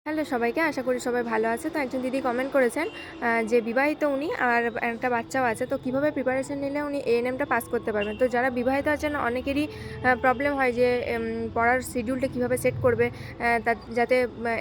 Hello সবাইকে, আশা করি সবাই ভালো আছে। তো একজন দিদি কমেন্ট করেছেন যে বিবাহিত উনি আর একটা বাচ্চাও আছে, তো কীভাবে প্রিপারেশন নিলে উনি এএনএমটা পাস করতে পারবেন। তো যারা বিবাহিত আছেন অনেকেরই প্রবলেম হয় যে পড়ার শিডিউলটা কীভাবে সেট করবে যাতে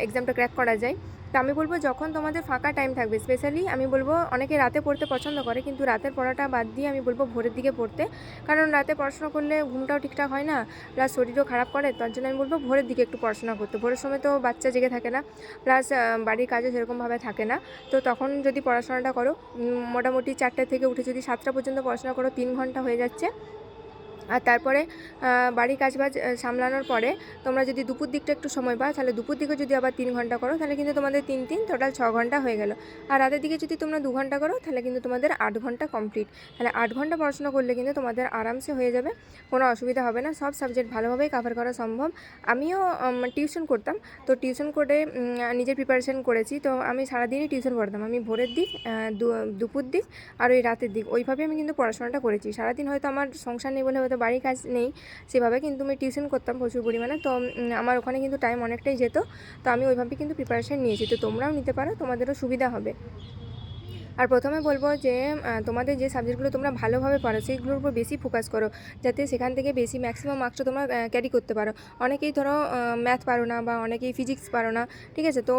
এক্সামটা ক্র্যাক করা যায়। তো আমি বলবো যখন তোমাদের ফাঁকা টাইম থাকবে, স্পেশালি আমি বলবো অনেকে রাতে পড়তে পছন্দ করে, কিন্তু রাতের পড়াটা বাদ দিয়ে আমি বলবো ভোরের দিকে পড়তে। কারণ রাতে পড়াশোনা করলে ঘুমটাও ঠিকঠাক হয় না, প্লাস শরীরও খারাপ করে। তার জন্য আমি বলবো ভোরের দিকে একটু পড়াশোনা করতে। ভোরের সময় তো বাচ্চা জেগে থাকে না, প্লাস বাড়ির কাজও সেরকমভাবে থাকে না। তো তখন যদি পড়াশোনাটা করো, মোটামুটি 4টে থেকে উঠে যদি 7টা পর্যন্ত পড়াশোনা করো, 3 ঘন্টা হয়ে যাচ্ছে। আর তারপরে বাড়ির কাজবাজ সামলানোর পরে তোমরা যদি দুপুর দিকটা একটু সময় পাও, তাহলে দুপুর দিকে যদি আবার 3 ঘন্টা করো, তাহলে কিন্তু তোমাদের 3 টোটাল 6 ঘন্টা হয়ে গেল। আর রাতের দিকে যদি তোমরা 2 ঘন্টা করো, তাহলে কিন্তু তোমাদের 8 ঘন্টা কমপ্লিট। তাহলে 8 ঘন্টা পড়াশোনা করলে কিন্তু তোমাদের আরামসে হয়ে যাবে, কোনো অসুবিধা হবে না। সব সাবজেক্ট ভালোভাবেই কভার করা সম্ভব। আমিও টিউশন করতাম, তো টিউশন করে নিজের প্রিপারেশন করেছি। তো আমি সারাদিনই টিউশন পড়তাম। আমি ভোরের দিক, দুপুর দিক আর ওই রাতের দিক, ওইভাবে আমি কিন্তু পড়াশোনাটা করেছি। সারাদিন হয়তো আমার সংসার নেই বলে হয়তো বাড়ির কাজ নেই সেভাবে, কিন্তু আমি টিউশন করতাম প্রচুর পরিমাণে। তো আমার ওখানে কিন্তু টাইম অনেকটাই যেত। তো আমি ওইভাবে কিন্তু প্রিপারেশান নিয়েছি। তো তোমরাও নিতে পারো, তোমাদেরও সুবিধা হবে। আর প্রথমে বলবো যে তোমাদের যে সাবজেক্টগুলো তোমরা ভালোভাবে পারো সেইগুলোর উপর বেশি ফোকাস করো, যাতে সেখান থেকে বেশি ম্যাক্সিমাম মার্কসটা তোমরা ক্যারি করতে পারো। অনেকেই ধরো ম্যাথ পারো না, বা অনেকেই ফিজিক্স পারো না, ঠিক আছে? তো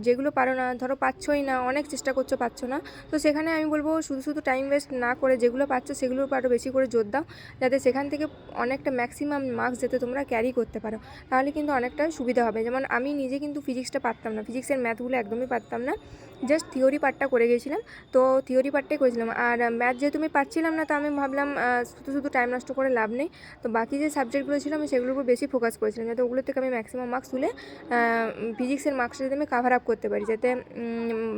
যেগুলো পারো না, ধরো পাচ্ছই না, অনেক চেষ্টা করছো পাচ্ছ না, তো সেখানে আমি বলবো শুধু শুধু টাইম ওয়েস্ট না করে যেগুলো পাচ্ছ সেগুলোর উপর আরও বেশি করে জোর দাও, যাতে সেখান থেকে অনেকটা ম্যাক্সিমাম মার্কস যাতে তোমরা ক্যারি করতে পারো। তাহলে কিন্তু অনেকটা সুবিধা হবে। যেমন আমি নিজে কিন্তু ফিজিক্সটা পারতাম না, ফিজিক্সের ম্যাথগুলো একদমই পারতাম না, জাস্ট থিওরি পার্টটা করে গেছিলাম। তো থিওরি পার্টটাই করেছিলাম। আর ম্যাথ যেহেতু আমি পাচ্ছিলাম না, তো আমি ভাবলাম শুধু শুধু টাইম নষ্ট করে লাভ নেই। তো বাকি যে সাবজেক্টগুলো ছিল আমি সেগুলোর উপর বেশি ফোকাস করেছিলাম, যাতে ওগুলো থেকে আমি ম্যাক্সিমাম মার্কস তুলে ফিজিক্সের মার্কসটা যাতে আমি কাভার আপ করতে পারি, যাতে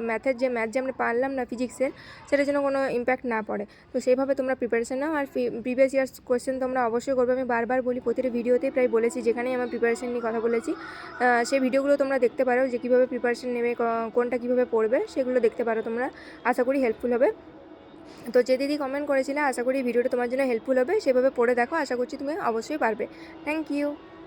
ম্যাথ যে আমরা পারলাম না ফিজিক্সের, সেটা যেন কোনো ইম্প্যাক্ট না পড়ে। তো সেইভাবে তোমরা প্রিপারেশান নাও। আর প্রিভিয়াস ইয়ার্স কোয়েশ্চেন তোমরা অবশ্যই করবে। আমি বারবার বলি, প্রতিটা ভিডিওতেই প্রায় বলেছি, যেখানেই আমার প্রিপারেশান নিয়ে কথা বলেছি সেই ভিডিওগুলো তোমরা দেখতে পারো, যে কীভাবে প্রিপারেশান নেবে, কোনটা কীভাবে পড়বে সেগুলো দেখতে পারো তোমরা। আশা করি হেল্পফুল হবে। তো যে দিদি কমেন্ট করেছিলে, আশা করি ভিডিওটা তোমার জন্য হেল্পফুল হবে। সেভাবে পড়ে দেখো, আশা করছি তুমি অবশ্যই পারবে। Thank you.